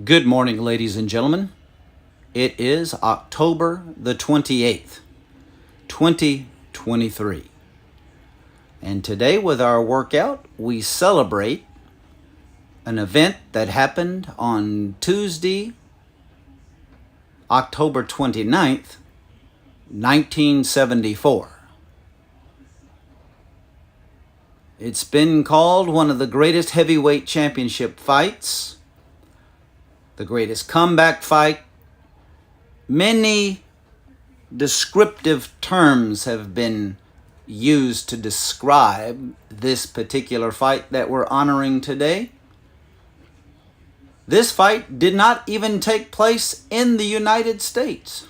Good morning, ladies and gentlemen. It is October the 28th, 2023. And today, with our workout, we celebrate an event that happened on Tuesday, October 29th, 1974. It's been called one of the greatest heavyweight championship fights, the greatest comeback fight. Many descriptive terms have been used to describe this particular fight that we're honoring today. This fight did not even take place in the United States.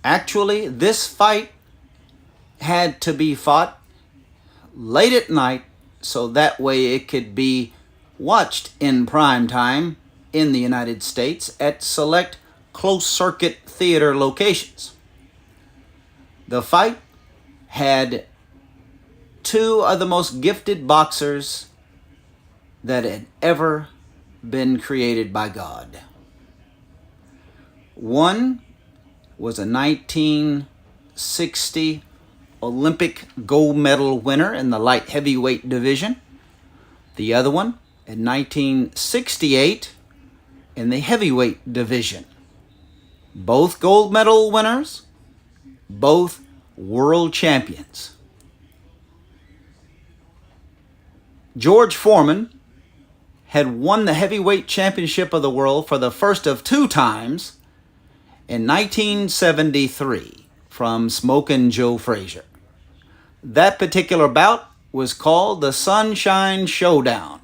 Actually, this fight had to be fought late at night so that way it could be watched in prime time in the United States at select closed-circuit theater locations. The fight had two of the most gifted boxers that had ever been created by God. One was a 1960 Olympic gold medal winner in the light heavyweight division. The other one in 1968 in the heavyweight division. Both gold medal winners, both world champions. George Foreman had won the heavyweight championship of the world for the first of two times in 1973 from Smokin' Joe Frazier. That particular bout was called the Sunshine Showdown.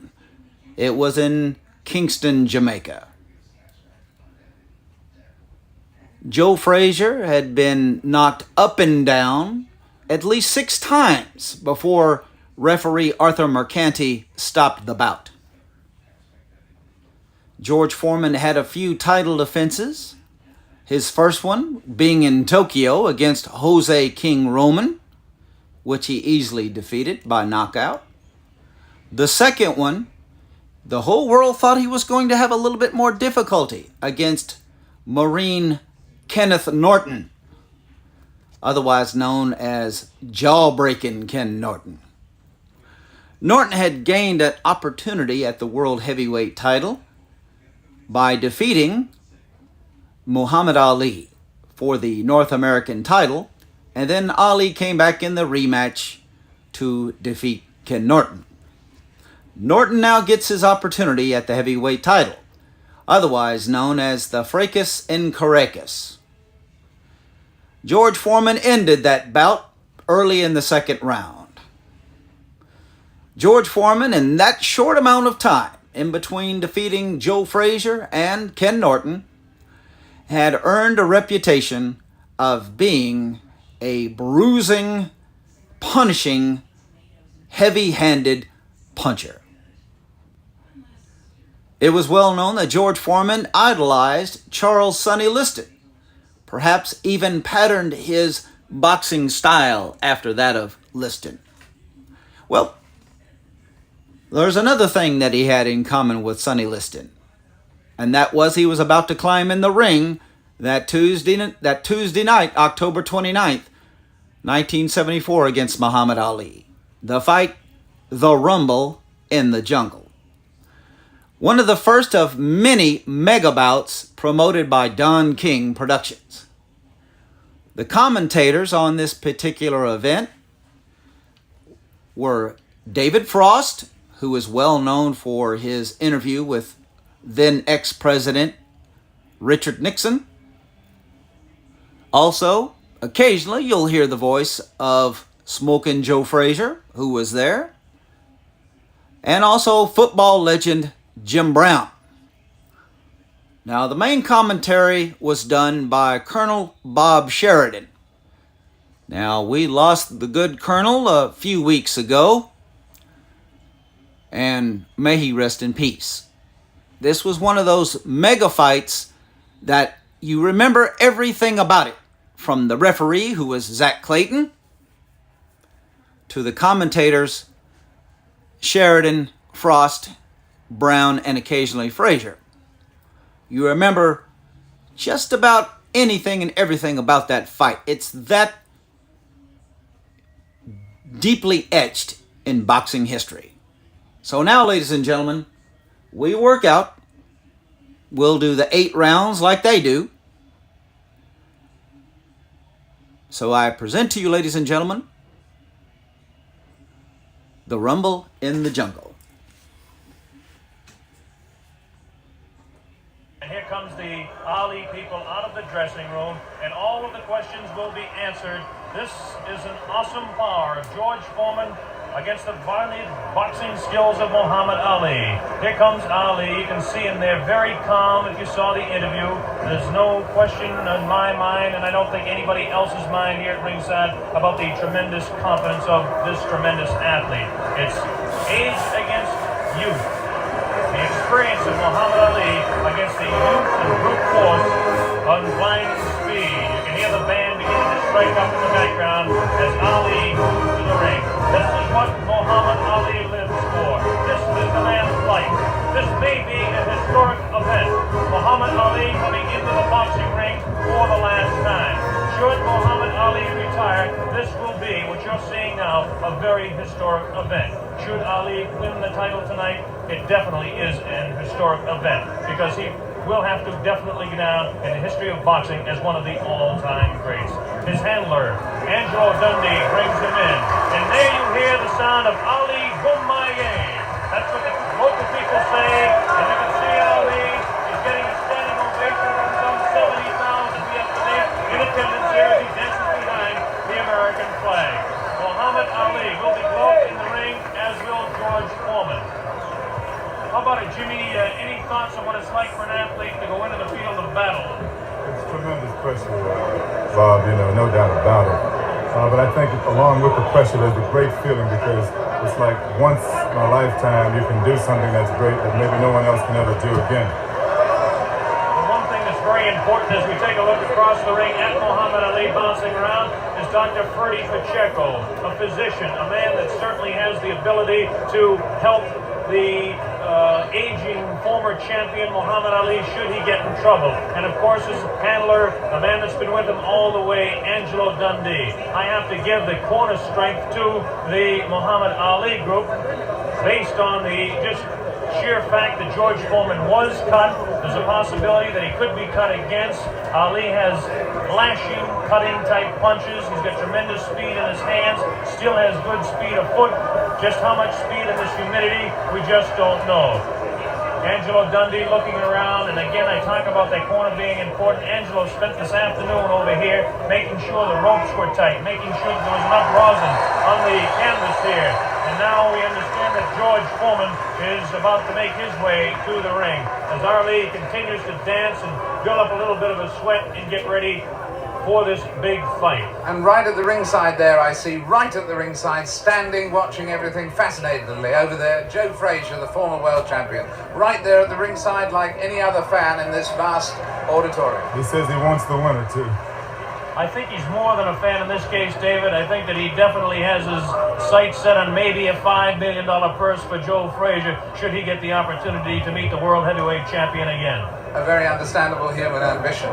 It was in Kingston, Jamaica. Joe Frazier had been knocked up and down at least 6 times before referee Arthur Mercanti stopped the bout. George Foreman had a few title defenses, his first one being in Tokyo against Jose King Roman, which he easily defeated by knockout. The second one, the whole world thought he was going to have a little bit more difficulty against Marine Kenneth Norton, otherwise known as Jawbreaking Ken Norton. Norton had gained an opportunity at the World Heavyweight title by defeating Muhammad Ali for the North American title, and then Ali came back in the rematch to defeat Ken Norton. Norton now gets his opportunity at the heavyweight title, otherwise known as the Fracas in Caracas. George Foreman ended that bout early in the second round. George Foreman, in that short amount of time, in between defeating Joe Frazier and Ken Norton, had earned a reputation of being a bruising, punishing, heavy-handed puncher. It was well known that George Foreman idolized Charles Sonny Liston, perhaps even patterned his boxing style after that of Liston. Well, there's another thing that he had in common with Sonny Liston, and that was he was about to climb in the ring that Tuesday night, October 29th, 1974, against Muhammad Ali. The fight, The Rumble in the Jungle. One of the first of many mega bouts promoted by Don King Productions. The commentators on this particular event were David Frost, who is well known for his interview with then ex-president Richard Nixon. Also, occasionally you'll hear the voice of Smokin' Joe Frazier, who was there, and also football legend Jim Brown. Now, the main commentary was done by Colonel Bob Sheridan. Now, we lost the good Colonel a few weeks ago, and may he rest in peace. This was one of those mega fights that you remember everything about it, from the referee, who was Zach Clayton, to the commentators, Sheridan, Frost, Brown, and occasionally Frazier. You remember just about anything and everything about that fight. It's that deeply etched in boxing history. So now, ladies and gentlemen, we work out. We'll do the 8 rounds like they do. So I present to you, ladies and gentlemen, the Rumble in the Jungle. And here comes the Ali people out of the dressing room, and all of the questions will be answered. This is an awesome power of George Foreman against the violent boxing skills of Muhammad Ali. Here comes Ali. You can see him there very calm if you saw the interview. There's no question in my mind, and I don't think anybody else's mind here at ringside, about the tremendous confidence of this tremendous athlete. It's age against youth. The experience of Muhammad Ali against the youth and brute force on blinding speed. You can hear the band beginning to strike up in the background as Ali moves to the ring. This is what Muhammad Ali lives for. This is the man's life. This may be a historic event. Muhammad Ali coming into the boxing ring for the last time. Should Muhammad Ali retire, this will be, what you're seeing now, a very historic event. Should Ali win the title tonight, it definitely is an historic event, because he will have to definitely go down in the history of boxing as one of the all-time greats. His handler, Angelo Dundee, brings him in. And there you hear the sound of Ali Boumaier. That's what the local people say. And you can see Ali is getting a standing ovation from some 70,000 yesterday in attendance here as he dances behind the American flag. Muhammad Ali will be gloved in the ring, as will George Foreman. How about it, Jimmy? Any thoughts on what it's like for an athlete to go into the field of battle? It's tremendous pressure, Bob, no doubt about it. But I think along with the pressure, there's a great feeling, because it's like once in a lifetime you can do something that's great that maybe no one else can ever do again. The one thing that's very important as we take a look across the ring at Muhammad Ali bouncing around is Dr. Ferdy Pacheco, a physician, a man that certainly has the ability to help the aging former champion Muhammad Ali should he get in trouble. And of course his handler, a man that's been with him all the way, Angelo Dundee. I have to give the corner strength to the Muhammad Ali group based on the just sheer fact that George Foreman was cut. There's a possibility that he could be cut against. Ali has lashing, cutting type punches. He's got tremendous speed in his hands, still has good speed of foot. Just how much speed in this humidity, we just don't know. Angelo Dundee looking around, and again I talk about that corner being important. Angelo spent this afternoon over here making sure the ropes were tight, making sure that there was enough rosin on the canvas here. And now we understand that George Foreman is about to make his way to the ring as Ali continues to dance and build up a little bit of a sweat and get ready for this big fight. And right at the ringside there, I see right at the ringside, standing, watching everything fascinatedly over there, Joe Frazier, the former world champion, right there at the ringside like any other fan in this vast auditorium. He says he wants the winner too. I think he's more than a fan in this case, David. I think that he definitely has his sights set on maybe a $5 million purse for Joe Frazier should he get the opportunity to meet the world heavyweight champion again. A very understandable human ambition.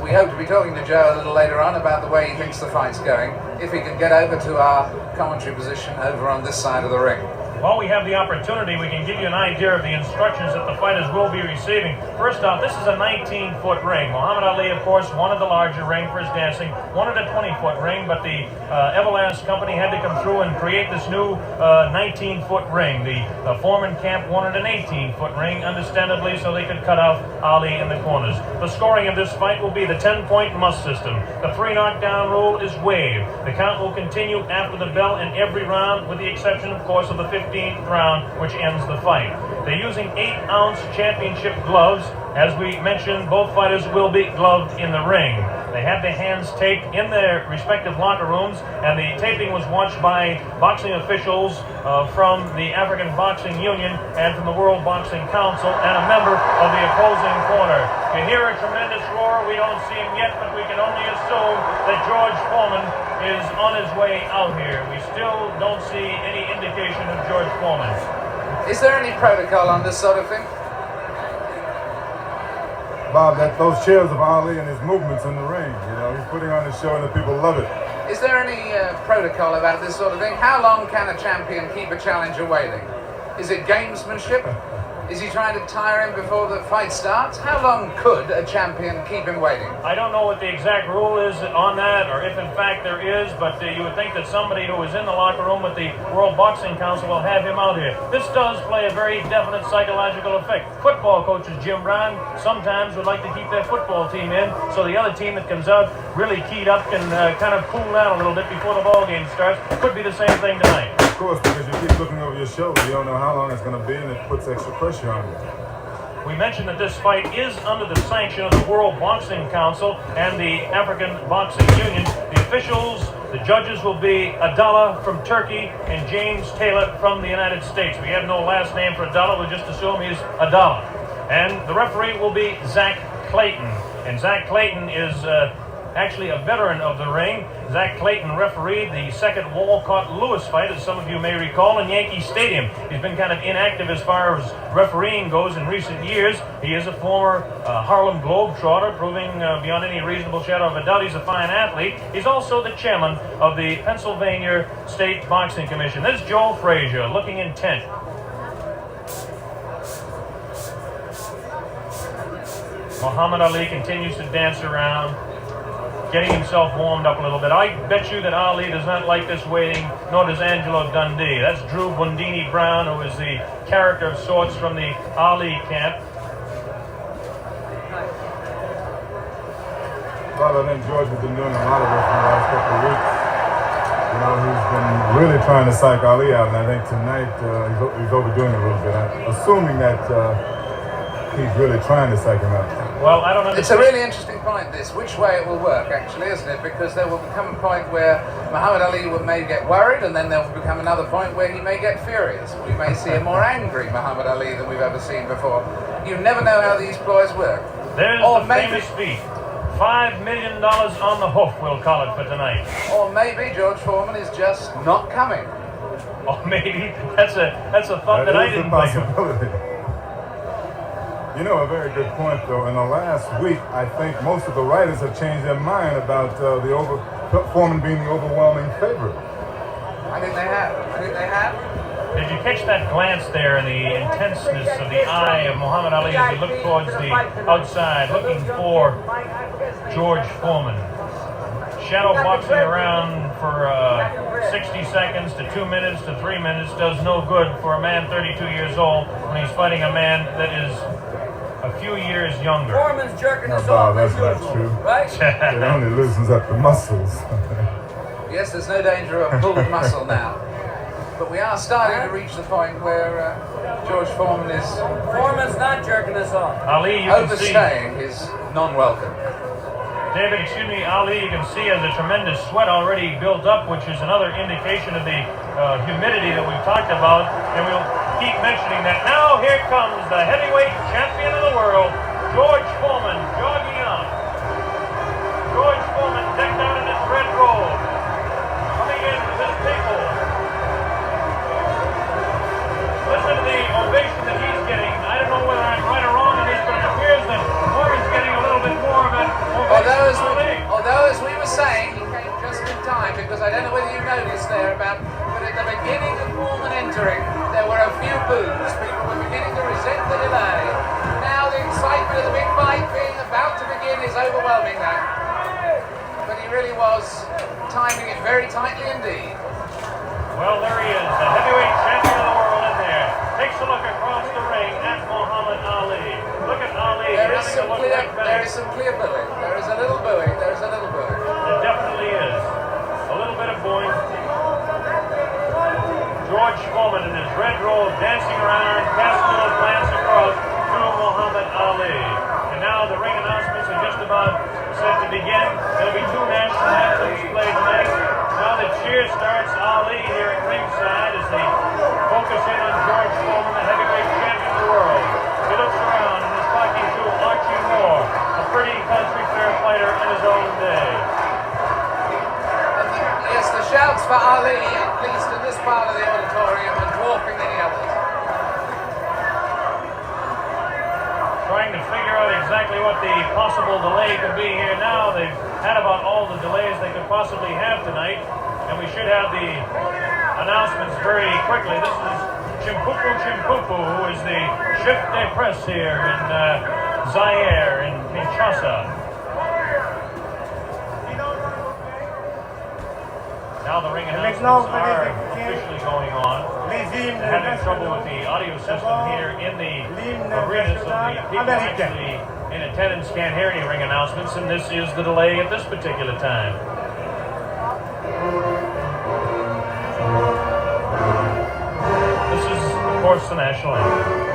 We hope to be talking to Joe a little later on about the way he thinks the fight's going, if he can get over to our commentary position over on this side of the ring. While we have the opportunity, we can give you an idea of the instructions that the fighters will be receiving. First off, this is a 19-foot ring. Muhammad Ali, of course, wanted the larger ring for his dancing, wanted a 20-foot ring, but the Everlast company had to come through and create this new 19-foot ring. The Foreman camp wanted an 18-foot ring, understandably, so they could cut out Ali in the corners. The scoring of this fight will be the 10-point must system. The 3 knockdown rule is waived. The count will continue after the bell in every round, with the exception, of course, of the 15th round, which ends the fight. They're using 8-ounce championship gloves. As we mentioned, both fighters will be gloved in the ring. They had their hands taped in their respective locker rooms, and the taping was watched by boxing officials from the African Boxing Union and from the World Boxing Council, and a member of the opposing corner. You hear a tremendous roar. We don't see him yet, but we can only assume that George Foreman is on his way out here. We still don't see any indication of George Foreman. Is there any protocol on this sort of thing? Bob, those cheers of Ali and his movements in the ring, you know, he's putting on a show and the people love it. Is there any protocol about this sort of thing? How long can a champion keep a challenger waiting? Is it gamesmanship? Is he trying to tire him before the fight starts? How long could a champion keep him waiting? I don't know what the exact rule is on that, or if in fact there is, but you would think that somebody who is in the locker room with the World Boxing Council will have him out here. This does play a very definite psychological effect. Football coaches, Jim Brown, sometimes would like to keep their football team in, so the other team that comes out really keyed up can kind of cool down a little bit before the ball game starts. Could be the same thing tonight. Of course, because you keep looking over your shoulder, you don't know how long it's going to be, and it puts extra pressure on you. We mentioned that this fight is under the sanction of the World Boxing Council and the African Boxing Union. The officials, the judges will be Adala from Turkey and James Taylor from the United States. We have no last name for Adala, we'll just assume he's Adala. And the referee will be Zach Clayton. And Zach Clayton is actually a veteran of the ring. Zach Clayton refereed the second Walcott-Lewis fight, as some of you may recall, in Yankee Stadium. He's been kind of inactive as far as refereeing goes in recent years. He is a former Harlem Globetrotter, proving beyond any reasonable shadow of a doubt he's a fine athlete. He's also the chairman of the Pennsylvania State Boxing Commission. This is Joe Frazier, looking intent. Muhammad Ali continues to dance around, getting himself warmed up a little bit. I bet you that Ali does not like this waiting, nor does Angelo Dundee. That's Drew Bundini Brown, who is the character of sorts from the Ali camp. Well, I think George has been doing a lot of this in the last couple of weeks. You know, he's been really trying to psych Ali out, and I think tonight he's overdoing it a little bit. I'm assuming that he's really trying to psych him out. Well, I don't understand. It's a really interesting point, this, which way it will work, actually, isn't it? Because there will become a point where Muhammad Ali may get worried, and then there will become another point where he may get furious. We may see a more angry Muhammad Ali than we've ever seen before. You never know how these ploys work. There's the famous speech. $5 million on the hoof, we'll call it, for tonight. Or maybe George Foreman is just not coming. Or maybe that's a thought that I didn't think of. You know, a very good point, though. In the last week, I think most of the writers have changed their mind about Foreman being the overwhelming favorite. I think they have. Did you catch that glance there and the intenseness of the eye of Muhammad Ali as he looked towards the outside, looking for George Foreman? Shadow boxing around for 60 seconds to 2 minutes to 3 minutes does no good for a man 32 years old when he's fighting a man that is a few years younger. Foreman's jerking us Bob, off. that's not true. Right? It only loosens up the muscles. Yes, there's no danger of pulled muscle now. But we are starting to reach the point where George Foreman is Foreman's not jerking us off. Ali, you can see. overstaying his non-welcome. David, excuse me, Ali, you can see has a tremendous sweat already built up, which is another indication of the humidity that we've talked about, and we'll keep mentioning that. Now here comes the heavyweight champion of the world, George Foreman, jogging on. George Foreman decked out in his red robe, coming in with his people. Listen to the ovation that he's getting. I don't know whether I'm right or wrong on this, but it appears that Foreman's getting a little bit more of an ovation. Although, as we were saying, he came just in time, because I don't know whether you noticed there, but at the beginning of Foreman entering, there were a few boos. People were beginning to resent the delay. Now the excitement of the big fight being about to begin is overwhelming now. But he really was timing it very tightly indeed. Well, there he is, the heavyweight champion of the world in there. Takes a look across the ring at Muhammad Ali. Look at Ali There is having a look like that. some clear booing. There is a little booing. There is a little booing. It definitely is. A little bit of booing. George Foreman in his red robe dancing around, casting a little glance across to Muhammad Ali. And now the ring announcements are just about set to begin. There'll be two national anthems played tonight. Now the cheer starts. Ali here at ringside as they focus in on George Foreman, the heavyweight champion of the world. He looks around and is talking to Archie Moore, a pretty country fair fighter in his own day. Yes, the shouts for Ali, at least in this part of the auditorium, are dwarfing any others. exactly what the possible delay could be here now. They've had about all the delays they could possibly have tonight, and we should have the announcements very quickly. This is Chimpupu Chimpupu, who is the chef de presse here in Zaire, in Kinshasa. Now the ring announcements are officially going on. They're having trouble with the audio system here in the arena, so the people actually in attendance can't hear any ring announcements, and this is the delay at this particular time. This is, of course, the national anthem.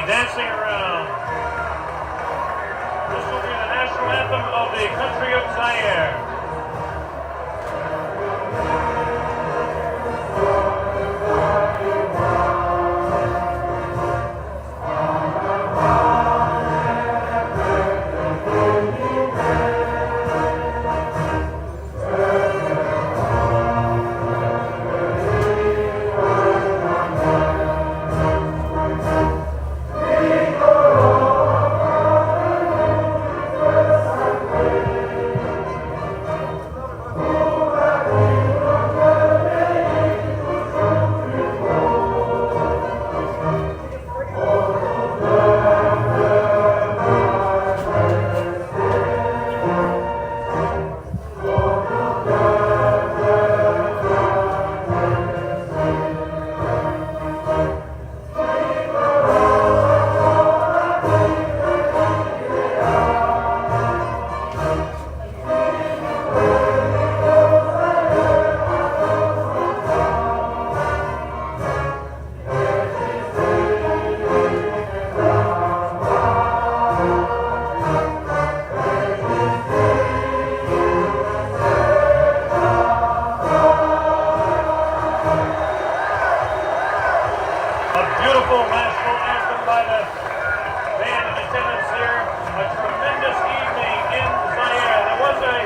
Dancing around. This will be the national anthem of the country of Zaire. Beautiful national anthem by the band in attendance here. A tremendous evening in Zaire. There was a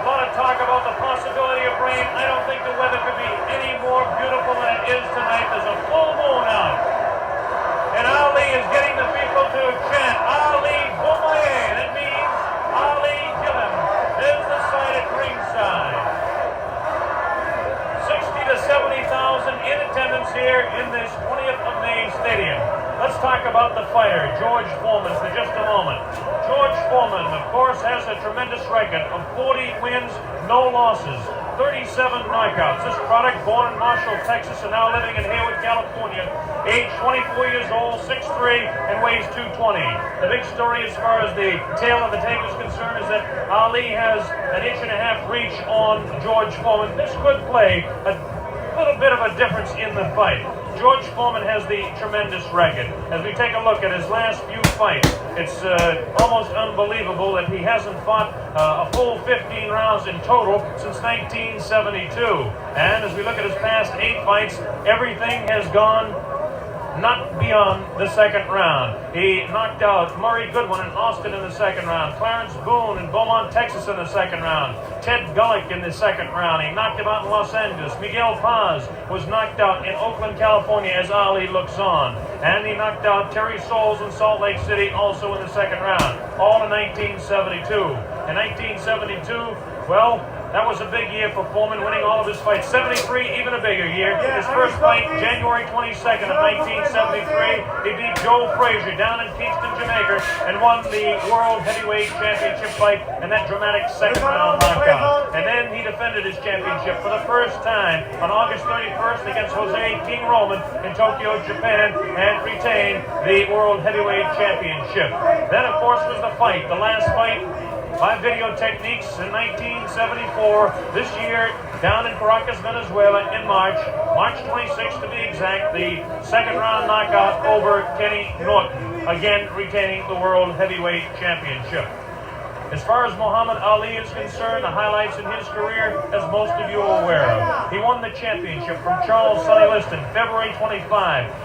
lot of talk about the possibility of rain. I don't think the weather could be any more beautiful than it is tonight. There's a full moon out. And Ali is getting the people to chant, Ali Bomaye. That means Ali Gillam is the side at ringside. 60 to 70,000 in attendance here in this 20th of May Stadium. Let's talk about the fighter, George Foreman, for just a moment. George Foreman, of course, has a tremendous record of 40 wins, no losses, 37 knockouts. This product, born in Marshall, Texas, and now living in Hayward, California, age 24 years old, 6'3", and weighs 220. The big story as far as the tail of the tape is concerned is that Ali has an inch-and-a-half reach on George Foreman. This could play a little bit of a difference in the fight. George Foreman has the tremendous record. As we take a look at his last few fights, it's almost unbelievable that he hasn't fought a full 15 rounds in total since 1972. And as we look at his past 8 fights, everything has gone not beyond the second round. He knocked out Murray Goodwin in Austin in the second round, Clarence Boone in Beaumont, Texas in the second round, Ted Gullick in the second round. He knocked him out in Los Angeles. Miguel Paz was knocked out in Oakland, California as Ali looks on. And he knocked out Terry Souls in Salt Lake City also in the second round, all in 1972. In 1972, well, that was a big year for Foreman, winning all of his fights. 73, even a bigger year. His first fight, January 22nd of 1973, he beat Joe Frazier down in Kingston, Jamaica, and won the World Heavyweight Championship fight in that dramatic second round knockout. And then he defended his championship for the first time on August 31st against Jose King Roman in Tokyo, Japan, and retained the World Heavyweight Championship. Then, of course, was the fight, the last fight by video techniques in 1974. This year, down in Caracas, Venezuela, in March 26th to be exact, the second round knockout over Kenny Norton, again retaining the World Heavyweight Championship. As far as Muhammad Ali is concerned, the highlights in his career, as most of you are aware of. He won the championship from Charles Sonny Liston, February 25,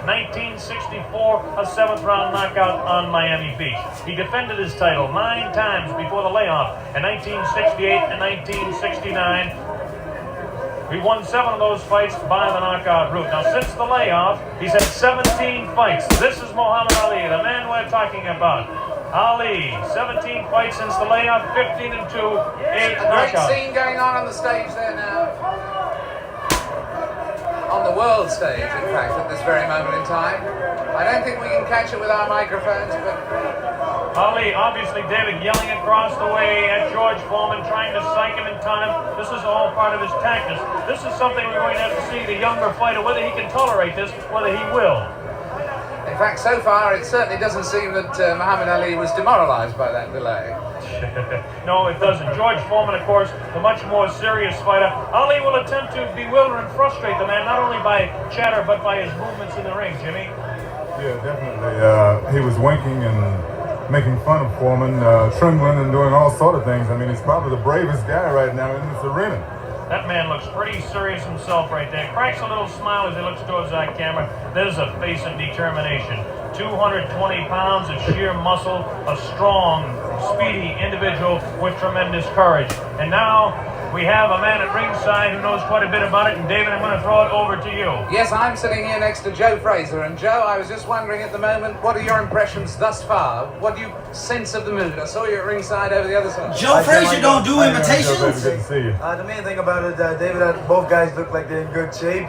1964, a seventh round knockout on Miami Beach. He defended his title 9 times before the layoff in 1968 and 1969. He won 7 of those fights by the knockout route. Now, since the layoff, he's had 17 fights. This is Muhammad Ali, the man we're talking about. Ali, 17 fights since the layoff, 15-2, 8 knockouts. Great scene going on the stage there now. On the world stage, in fact, at this very moment in time. I don't think we can catch it with our microphones, but Ali, obviously, David, yelling across the way at George Foreman, trying to psych him in time. This is all part of his tactics. This is something we're going to have to see the younger fighter, whether he can tolerate this, whether he will. in fact, so far it certainly doesn't seem that Muhammad Ali was demoralized by that delay. No, it doesn't. George Foreman, of course, the much more serious fighter. Ali will attempt to bewilder and frustrate the man, not only by chatter, but by his movements in the ring, Jimmy. Yeah, definitely. He was winking and making fun of Foreman, trembling and doing all sort of things. I mean, he's probably the bravest guy right now in this arena. That man looks pretty serious himself right there. Cracks a little smile as he looks towards that camera. There's a face of determination. 220 pounds of sheer muscle, a strong, speedy individual with tremendous courage. And now we have a man at ringside who knows quite a bit about it. And David, I'm going to throw it over to you. Yes, I'm sitting here next to Joe Frazier. And Joe, I was just wondering at the moment, what are your impressions thus far? What do you sense of the mood? I saw you at ringside over the other side. Joe Frazier don't do How you doing, Joe? imitations. Good to see you. The main thing about it, David, both guys look like they're in good shape.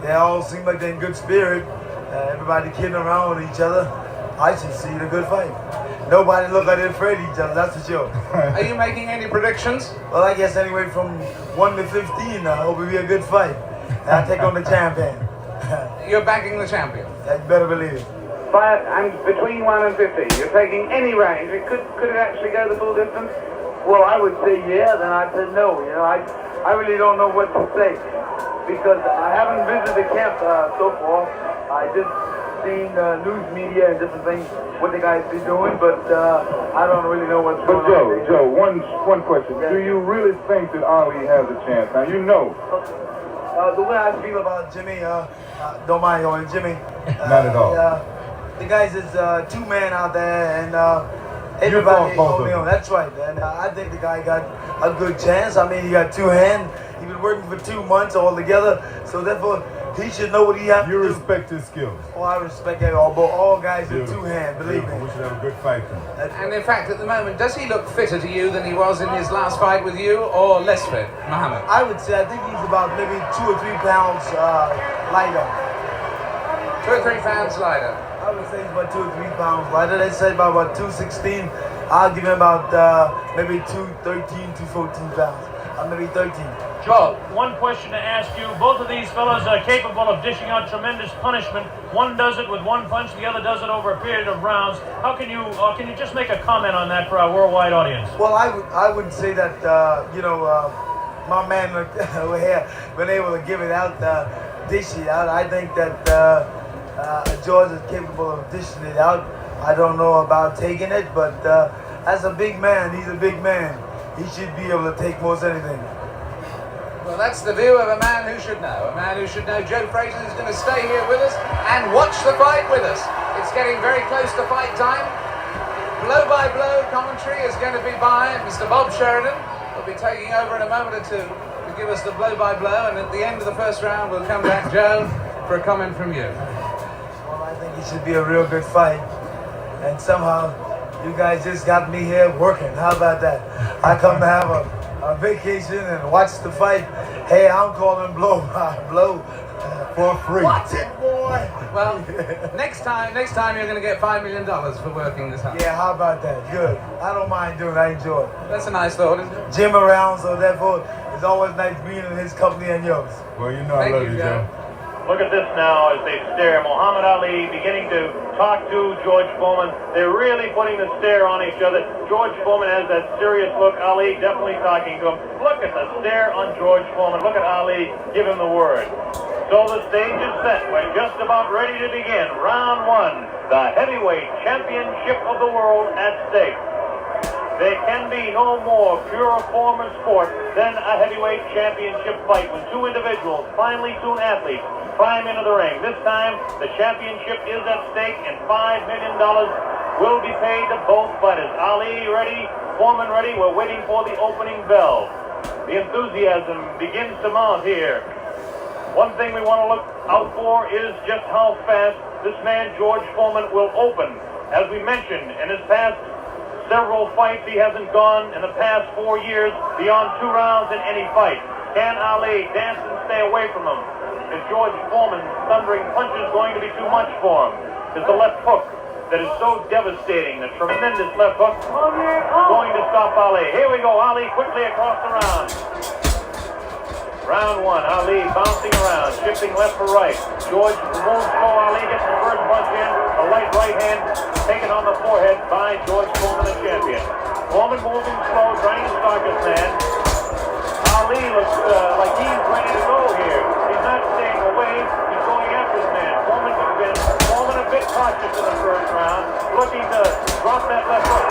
They all seem like they're in good spirit. Everybody kidding around with each other. I should see a good fight. Nobody look like they're afraid of each other, that's for sure. Are you making any predictions? Well, I guess anyway from 1 to 15, hope it'll be a good fight. I'll take on the champion. You're backing the champion. You better believe it. But I'm between 1 and 50. You're taking any range. Could it actually go the full distance? Well, I would say yeah, then I'd say no. You know, I really don't know what to say because I haven't visited the camp so far. I just seen news media and different things, what the guys be doing, but I don't really know what's going on. But Joe, one question. Yeah. Do you really think that Ali has a chance? Now, you know. The way I feel about Jimmy, don't mind on Jimmy. Not at all. The guys is two men out there, and everybody both of me them. on. That's right, and I think the guy got a good chance. I mean, he got two hands. He been working for 2 months all together, so therefore he should know what he has to You do. respect his skills. Oh, I respect it all, but all guys with Beautiful. two hands, believe Beautiful. We me. should have a good fight then. And in fact, at the moment, does he look fitter to you than he was in his last fight with you, or less fit, Muhammad? I would say I think he's about maybe 2 or 3 pounds lighter. 2 or 3 pounds lighter. I would say he's about 2 or 3 pounds lighter. They say about 216. I'll give him about maybe 213, 214 pounds. Maybe 13. Joe, one question to ask you. Both of these fellows are capable of dishing out tremendous punishment. One does it with one punch, the other does it over a period of rounds. How can you just make a comment on that for our worldwide audience? Well, I would say that, my man over here been able to give it out, dish it out. I think that George is capable of dishing it out. I don't know about taking it, but as a big man, he's a big man. He should be able to take most anything. Well, that's the view of a man who should know. A man who should know. Joe Frazier is going to stay here with us and watch the fight with us. It's getting very close to fight time. Blow-by-blow commentary is going to be by Mr. Bob Sheridan. He'll be taking over in a moment or two to give us the blow-by-blow. And at the end of the first round, we'll come back, Joe, for a comment from you. Well, I think it should be a real good fight. And somehow, you guys just got me here working. How about that? I come to have a vacation and watch the fight. Hey, I'm calling blow for free. Watch it, boy. Well, next time you're going to get $5 million for working this hard. Yeah, how about that? Good. I don't mind doing it. I enjoy it. That's a nice thought, isn't it? Jim around, so therefore it's always nice being in his company and yours. Well, you know I love you, Joe. Look at this now as they stare. Muhammad Ali beginning to talk to George Foreman. They're really putting the stare on each other. George Foreman has that serious look. Ali definitely talking to him. Look at the stare on George Foreman. Look at Ali give him the word. So the stage is set. We're just about ready to begin. Round one. The heavyweight championship of the world at stake. There can be no more pure form of sport than a heavyweight championship fight when two individuals, finally two athletes, climb into the ring. This time, the championship is at stake and $5 million will be paid to both fighters. Ali ready, Foreman ready. We're waiting for the opening bell. The enthusiasm begins to mount here. One thing we want to look out for is just how fast this man, George Foreman, will open. As we mentioned, in his past several fights, he hasn't gone in the past 4 years beyond 2 rounds in any fight. Can Ali dance and stay away from him? Is George Foreman's thundering punches going to be too much for him? Is the left hook that is so devastating, the tremendous left hook, going to stop Ali? Here we go, Ali quickly across the round. Round one, Ali bouncing around, shifting left for right. George moves slow, Ali gets the first punch in, a light right hand taken on the forehead by George Foreman, the champion. Foreman moving slow, trying to stalk his man. Ali looks like he's ready to go here. He's not staying away, he's going after his man. Foreman convinced, Foreman a bit cautious in the first round, looking to drop that left hook.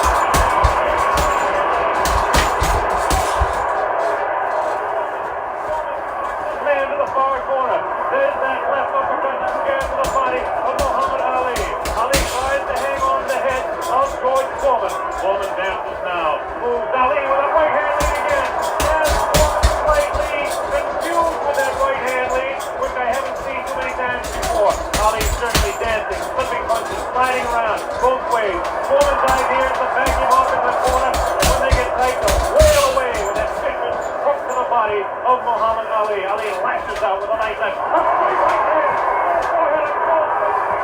Corner. There's that left uppercut scared to the body of Muhammad Ali. Ali tries to hang on the head of George Foreman. Foreman dances now. Moves Ali with a right hand lead again. And Foreman slightly confused with that right hand lead, which I haven't seen too many times before. Ali certainly dancing, slipping punches, sliding around both ways. Foreman's idea is to back him off in the corner, and when they get tight, to wail away with that vicious hook to the body of Muhammad Ali. Ali lashes out with a nice left. Right hand. Forehead of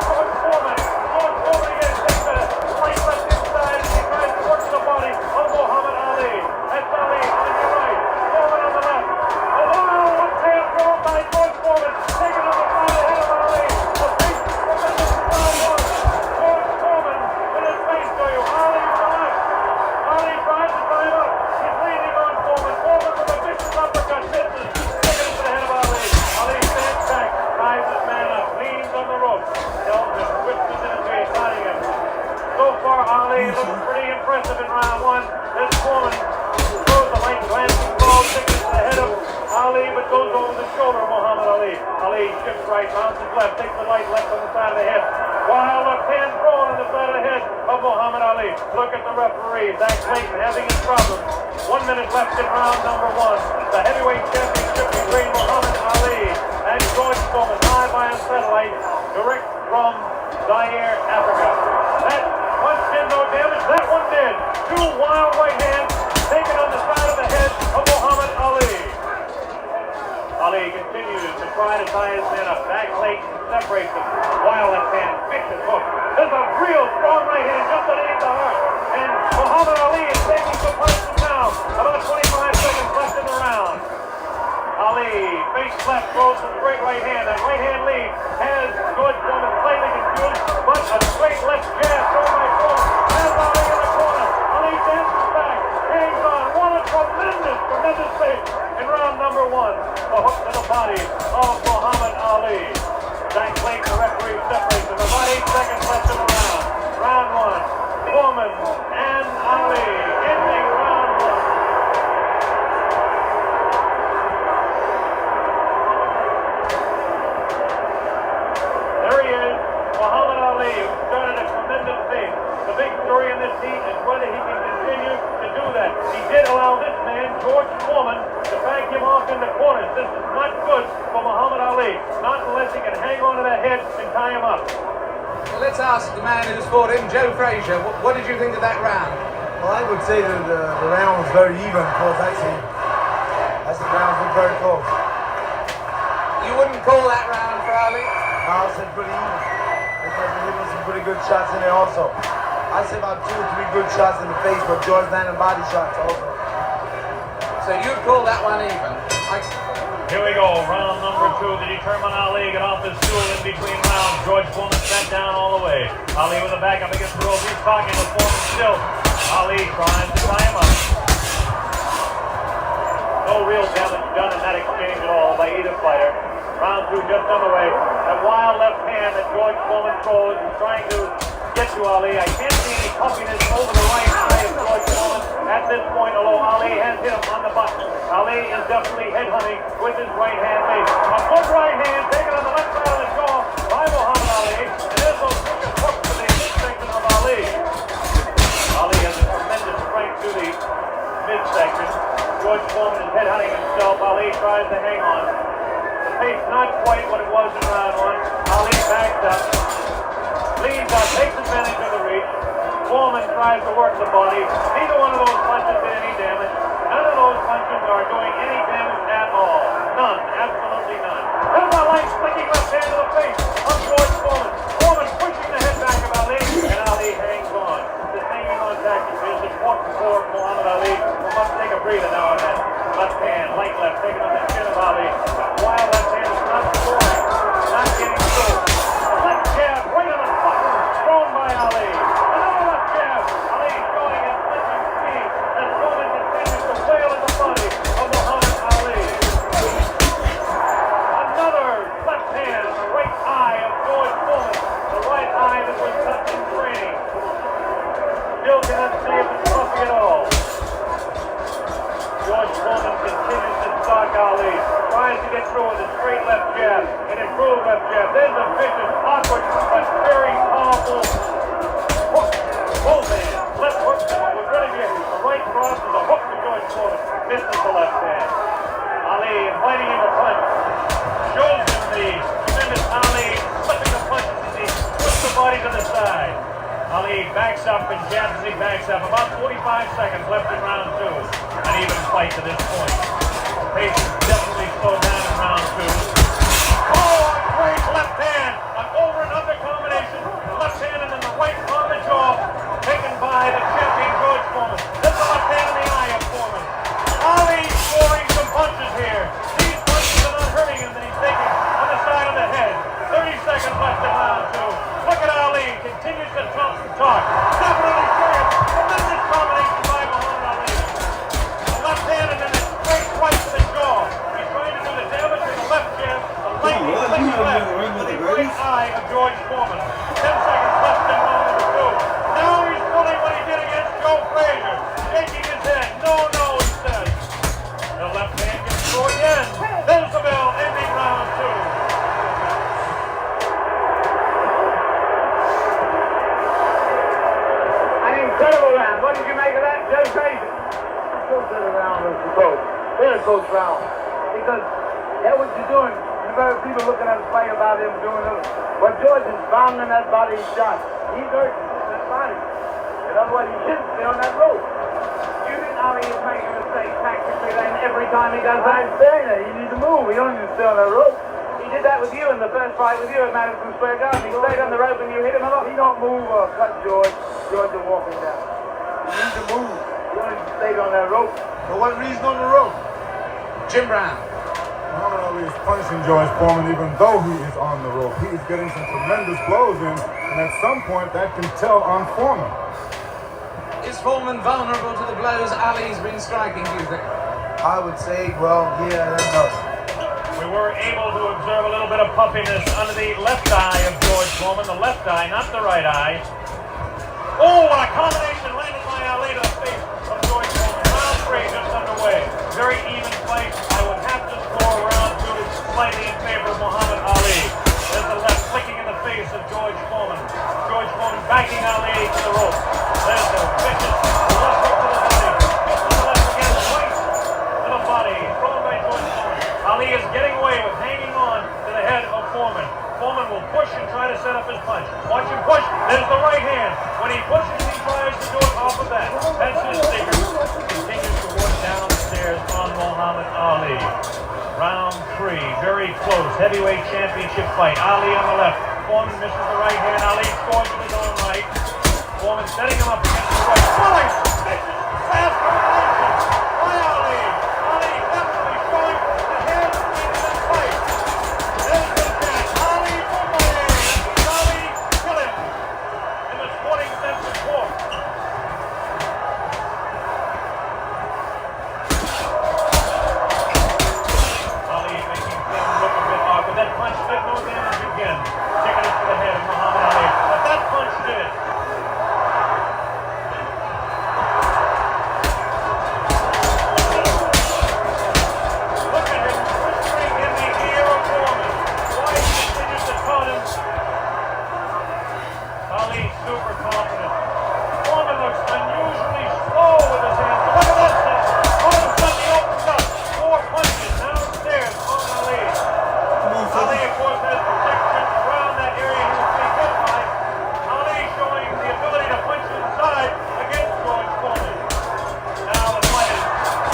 George Foreman. George Foreman again takes a right left inside as he tries to work the body of Muhammad Ali. That's Ali on your right. Foreman on the left. Oh, what hand thrown by George Foreman. Taken on the side of the head of Ali. A big tremendous side on George Foreman with his face to you. Ali on the left. Ali tries to climb up. He's leaning on Foreman. Foreman with a vicious uppercut. Misses. Taken into the head of Ali. Ali stands back, ties his man up, leans on the rope, tells him, whispers in his face, nodding him. So far, Ali looks pretty impressive in round one. This Foreman throws a light glancing ball, sticking to the head of Ali, but goes over the shoulder of Muhammad Ali. Ali shifts right, bounces left, takes the light left on the side of the head, while left hand thrown on the side of the head of Muhammad Ali. Look at the referee, Zach Clayton, having his problems. 1 minute left in round number one. The heavyweight championship between Muhammad Ali and George Foreman, live by a satellite, direct from Zaire, Africa. That punch did no damage. That one did. 2 wild right hands taken on the side of the head of Muhammad Ali. Ali continues to try to tie his man up. Zach Clayton separates him. Wild left hand, vicious hook. There's a real strong right hand just underneath the heart. And Muhammad Ali is taking some punches now. About 25 seconds left in the round. Ali, face left, throws a straight right hand. That right hand lead has George Foreman slightly confused, but a straight left jab thrown by Foreman has Ali in the corner. Ali dances back, hangs on. What a tremendous save in round number one. A hook to the body of Muhammad Ali. Zach Clayton, the referee, separates him. About 8 seconds left in the round. Round one. Foreman and Ali ending round one. unless he can hang on to that head and tie him up. Well, let's ask the man who's fought him, Joe Frazier. What did you think of that round? Well, I would say that the round was very even, because actually, the rounds were very close. You wouldn't call that round for Ali? I said pretty even, because he hit some pretty good shots in there also. I said about 2 or 3 good shots in the face, but George landed body shots also. So you'd call that one even? Here we go, round number 2 to determine Ali. Get off his stool in between rounds. George Foreman sat down all the way. Ali with a back up against the rope. He's talking to Foreman still. Ali trying to tie him up. No real damage done in that exchange at all by either fighter. Round 2 just underway. That wild left hand that George Foreman throws is trying to get to Ali. I can't see any puffiness over the right eye of George Foreman at this point, although Ali has hit him on the button. Ali is definitely headhunting with his right hand lead. A good right hand taken on the left side of the jaw by Muhammad Ali. And there's those vicious hooks to the midsection of Ali. Ali has a tremendous strength to the midsection. George Foreman is headhunting himself. Ali tries to hang on. The pace not quite what it was in round 1. Ali backs up. Leans up, takes advantage of the reach. Foreman tries to work the body. Neither one of those punches did any damage. None of those punches are doing any damage at all. None. Absolutely none. There's a light flicking left hand to the face of George Foreman. Foreman pushing the head back of Ali, and Ali hangs on. This hanging on tactic is important for Muhammad Ali, who must take a breather now and then. Left hand, light left, taking on the chin of Ali. While left hand is not scoring, not getting through. Left jab right on the button, thrown by Ali. Another left jab. Ali showing his punching speed as Foreman continues to wail at the body of Muhammad Ali. Another left hand on the right eye of George Foreman. The right eye that was touched in training. Still cannot see if it's puffy at all. George Foreman continues to stalk Ali. Tries to get through with a straight left jab. An improved left jab. There's a vicious, awkward, but very powerful hook. Both hands. Left hook to what would really be a right cross is a hook to George Foreman. Misses the left hand. Ali inviting him to punch. Shows him the tremendous Ali slipping the punches as he puts the body to the side. Ali backs up and jabs as he backs up. About 45 seconds left in round 2. An even fight to this point. Pace is definitely slowed down in round 2. Oh, a great left hand. An over and under combination. Left hand and then the right on the jaw. Taken by the champion George Foreman. There's the left hand in the eye of Foreman. Ali scoring some punches here. These punches are not hurting him that he's taking on the side of the head. 30 seconds left in round 2. Look at Ali. Continues to talk and talk. Definitely serious. Tremendous combination by Muhammad Ali. The left hand and then a straight right to the jaw. He's trying to do the damage with the left jab. The lightning flicking left to the right eye of George Foreman. 10 seconds left in round number 2. Now he's pulling what he did against Joe Frazier. Shaking his head. No, no, he says. The left hand gets through again. There's the bell ending round 2. Incredible round. What did you make of that, Joe Frazier? So good a round as the coach. Very close round. Because that's what you're doing. You've got people looking at the fight about him doing it. But George is bounding that body shot. He's hurting that body. And otherwise he shouldn't stay on that rope. You think Ali is making a mistake tactically then every time he does that? I'm saying that. He needs to move. He don't need to stay on that rope. He did that with you in the first fight with you at Madison Square Garden. He stayed on the rope and you hit him a lot. He don't move or cut George. George is walking down. He needs to move. He don't need to stay on that rope. For what reason on the rope? Jim Brown. Muhammad Ali is punishing George Foreman even though he is on the rope. He is getting some tremendous blows in, and at some point that can tell on Foreman. Is Foreman vulnerable to the blows Ali's been striking, do you think? I would say, well, yeah, that's enough. We were able to observe a little bit of puffiness under the left eye of George Foreman. The left eye, not the right eye. Oh, what a combination landed by Ali to the face of George Foreman. Round 3 just underway. Very even fight. I would have to score round 2 slightly in favor of Muhammad Ali. There's the left flicking in the face of George Foreman. George Foreman backing Ali to the rope. There's the vicious left hook to the body. Hits to the left again, right to the body. Thrown by George Foreman. Ali is getting away with hanging on to the head of Foreman. set up his punch. Watch him push. There's the right hand. When he pushes, he tries to do it off of that. That's his secret. Continues to work downstairs on Muhammad Ali. Round 3, very close. Heavyweight championship fight. Ali on the left. Foreman misses the right hand. Ali scores with his own right. Foreman setting him up against the right. Pulling! Fast combination by Ali. Ali definitely showing the hands in the fight. There's the catch. Ali Boomay. Ali kill him in the sporting sense of sport. Ali making Foreman look a bit awkward. That punch did no damage again. Taking it to the head of Muhammad Ali. But that punch did it. Look at him whispering in the ear of Foreman. Why he continues to taunt him. Ali super confident. Foreman looks unusually slow with his hands. Look at that stuff. All of a sudden he opens up. 4 punches downstairs on Ali. Ali, of course, has protection around that area he was being hit by. Ali showing the ability to punch inside against George Foreman. Now the fight is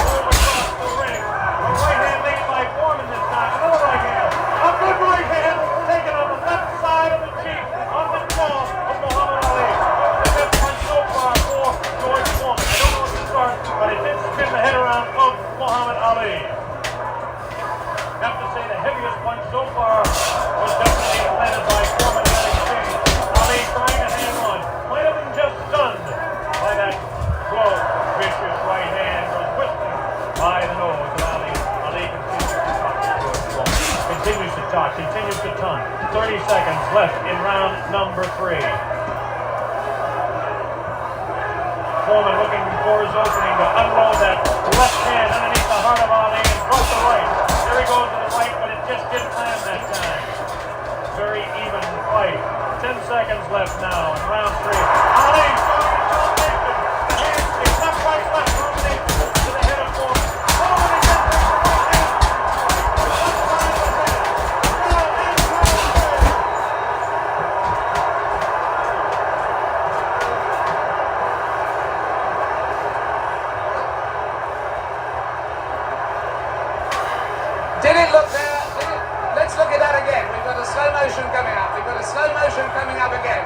moved across the ring. A right hand made by Foreman this time. Another right hand. A good right hand taken on the left side of the cheek, on the jaw of Muhammad Ali. The best punch so far for George Foreman. I don't know what to start, but it did spin the head around of Muhammad Ali. Have to say the heaviest punch so far was definitely landed by Foreman in that exchange. Ali trying to hang on. Might have been just stunned by that blow. Vicious right hand was whistling by the nose of Ali. Ali continues to talk, continues to taunt. 30 seconds left in round number 3. Foreman looking for his opening to unload that left hand underneath the heart of Ali and drop the right. There he goes to the right, but it just didn't land that time. Very even fight. 10 seconds left now in round 3. Ali showing his domination. The hand kick, left, right, left combination to the head of Foreman. Foreman again takes the right hand. Left side of the head. Now and Did it look there? Let's look at that again. We've got a slow motion coming up. We've got a slow motion coming up again.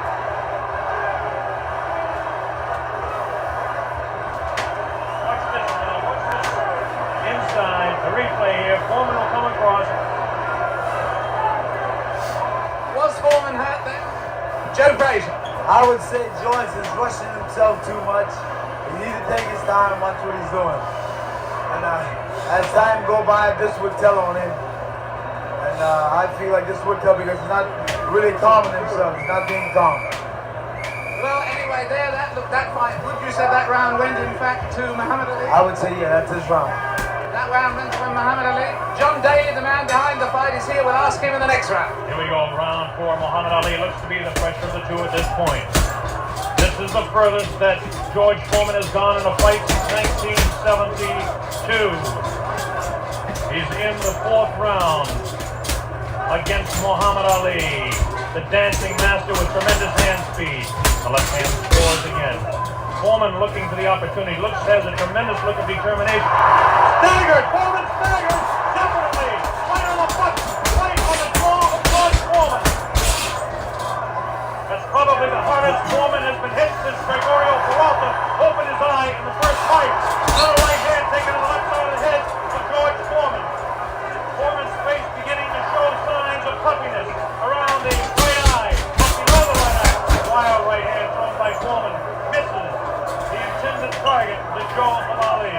Watch this now. Watch this. Inside the replay here. Foreman will come across. Was Foreman hurt then? Joe Frazier. I would say Joyce is rushing himself too much. He needs to take his time and watch what he's doing. And as time go by, this would tell on him. And I feel like this would tell because he's not really calming himself. He's not being calm. Well, anyway, there, that fight, would you say that round went, in fact, to Muhammad Ali? I would say, yeah, that's his round. That round went to Muhammad Ali. John Daly, the man behind the fight, is here. We'll ask him in the next round. Here we go, round 4. Muhammad Ali looks to be the fresher of the two at this point. This is the furthest that George Foreman has gone in a fight since 1972. He's in the 4th round against Muhammad Ali, the dancing master with tremendous hand speed. The left hand scores again. Foreman looking for the opportunity. Has a tremendous look of determination. Staggered! Foreman staggered! Definitely! Right on the foot! Right on the jaw of George Foreman! That's probably the hardest Foreman has been hit since Gregorio Peralta opened his eye in the first fight. Another right hand taken on the left side of the head of George Foreman. Foreman's face beginning to show signs of puffiness around the right eye. Below the right eye. Wild right hand thrown by Foreman. Misses the intended target, the jaw of Ali.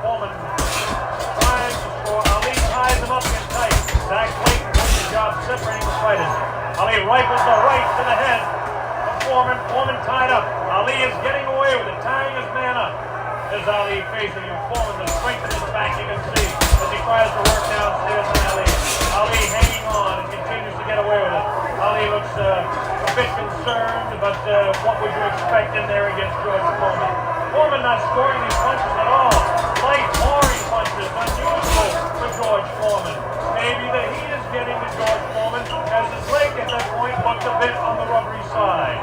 Foreman tries to score. Ali ties him up in tight. Zach Clayton doing the job separating the fighters. Ali rifles the right to the head of Foreman. Foreman tied up. Ali is getting away with it, tying his man up. There's Ali facing him. Foreman, the strength in his back, you can see, as he tries to work downstairs on Ali. Ali hanging on and continues to get away with it. Ali looks a bit concerned, but what would you expect in there against George Foreman? Foreman not scoring these punches at all. Light, boring punches, unusual for George Foreman. maybe the heat is getting to George Foreman as his leg at that point looked a bit on the rubbery side.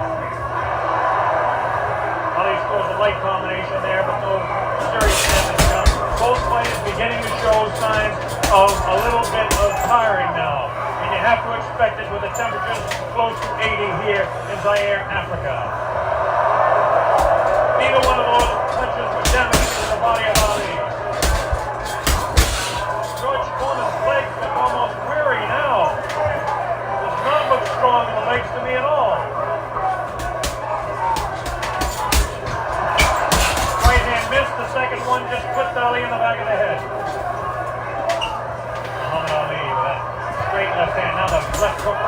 Ali scores a light combination there, but no serious damage done. Both fighters beginning to show signs of a little bit of tiring now. And you have to expect it with the temperatures close to 80 here in Zaire, Africa. Neither one of those punches was damaging to the body of Ali. George Foreman's legs look almost weary now. Does not look strong in the legs to me at all. Right hand missed, the second one just clipped Ali in the back of the head. Muhammad Ali with that straight left hand. Now the left hook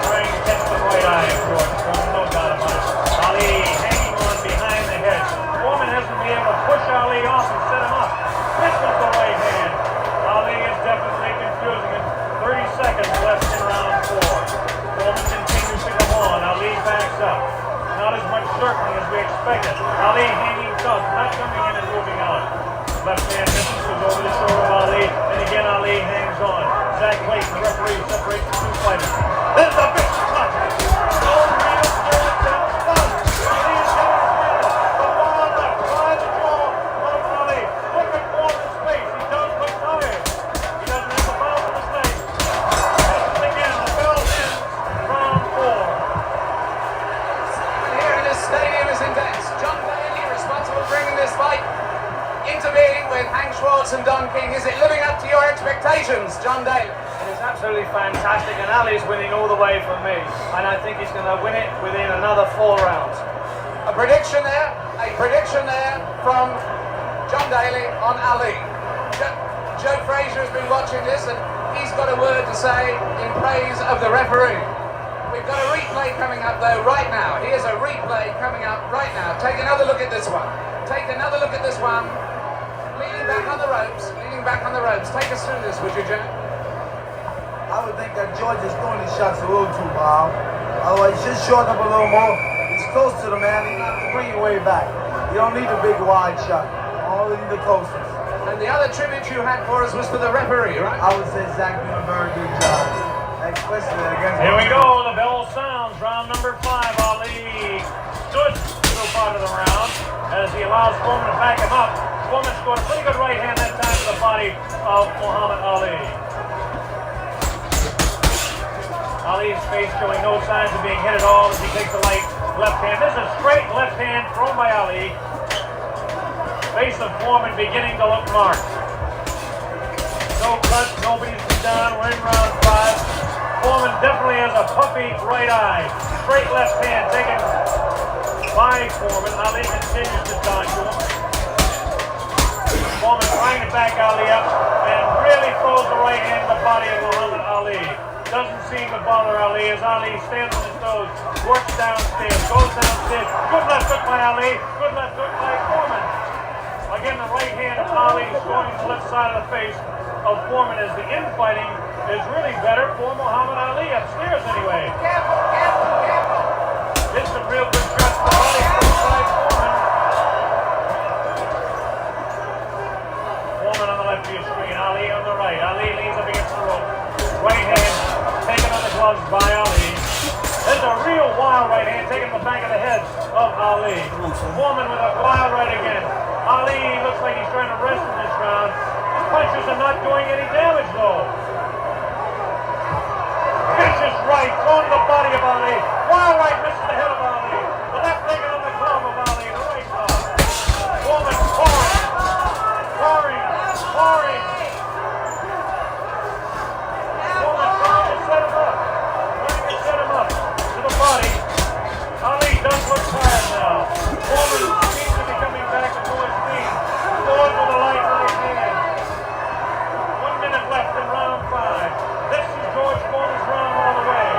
trying to catch the right eye of George Foreman, no doubt about it. Ali hanging on behind the head. Foreman hasn't been able to push Ali off and set him up. Misses the right hand. Ali is definitely confusing it. 30 seconds left in round 4. Foreman continues to come on. Ali backs up. Not as much certainty as we expected. Ali hanging tough, not coming in and moving out. Left hand misses, goes over the shoulder of Ali, and again Ali hangs on. Zach Clayton, the referee, separates the two fighters. There's a big shot. No real third down spot. Ali is getting his man. The ball left by the jaw of Ali. Look at Foreman's face. He does look tired. He doesn't have the ball in his leg. Misses again. The bell ends round 4. Here in this stadium is intense. John Daly responsible for bringing this fight into being with Hank Schwartz and Don King. Is it living up to your expectations, John Daly? It is absolutely fantastic, and Ali's winning all the way for me. And I think he's going to win it within another 4 rounds. A prediction there from John Daly on Ali. Joe Frazier has been watching this, and he's got a word to say in praise of the referee. We've got a replay coming up though right now. Here's a replay coming up right now. Take another look at this one. Take another look at this one. Leaning back on the ropes. Leaning back on the ropes. Take us through this, would you, Joe? I would think that George is throwing his shots a little too wild. Otherwise, he should shorten up a little more. He's close to the man. He needs to bring it way back. You don't need the big wide shot. Only the closest. And the other tribute you had for us was for the referee, right? I would say Zach doing a very good job. Especially against... Here we go, the bell sounds, round number 5. Ali stood through part of the round as he allows Foreman to back him up. Foreman scored a pretty good right hand that time to the body of Muhammad Ali. Ali's face showing no signs of being hit at all as he takes the light left hand. This is a straight left hand thrown by Ali. Face of Foreman beginning to look marked. No cut, nobody's been down. We're in round 5. Foreman definitely has a puffy right eye. Straight left hand taken by Foreman. Ali continues to dodge to him. Foreman trying to back Ali up and really throws the right hand to the body of Muhammad Ali. Doesn't seem to bother Ali as Ali stands on his toes, works downstairs, goes downstairs. Good left hook by Ali. Good left hook by Foreman. Again, the right hand of Ali is going to the left side of the face of Foreman as the infighting is really better for Muhammad Ali upstairs anyway. Careful, careful, careful. Hits some real good shots to the body by Foreman. Foreman on the left of your screen, Ali on the right. Ali leans up against the rope. Right hand taken on the gloves by Ali. There's a real wild right hand taken to the back of the head of Ali. Foreman with a wild right again. Ali looks like he's trying to rest in this round. His punches are not doing any damage though. Vicious right on the body of Ali. Wild right misses the head of Ali. The left taken on the glove of Ali. The right glove. Foreman pouring. Foreman trying to set him up. Trying to set him up to the body. Ali does look tired now. Foreman seems to be coming back to his feet. Scores with a light right hand. 1 minute left in round 5. This is George Foreman's round all the way.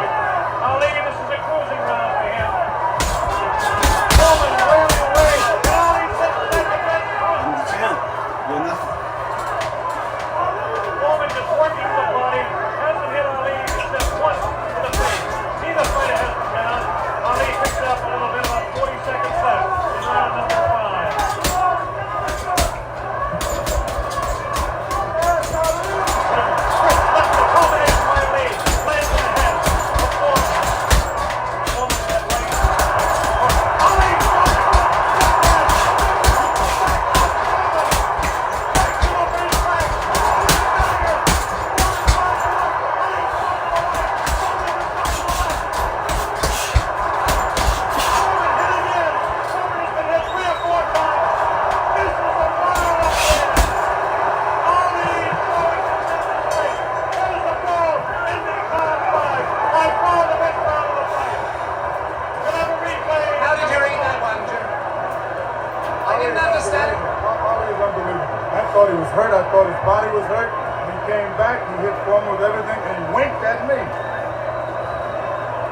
thought he was hurt. I thought his body was hurt. When he came back, he hit Foreman with everything, and he winked at me.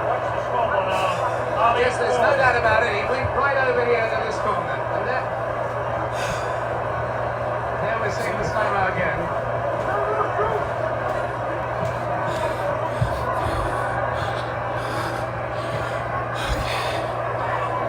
What's the score now? Ali Yes, there's no doubt about it. He went right over here to the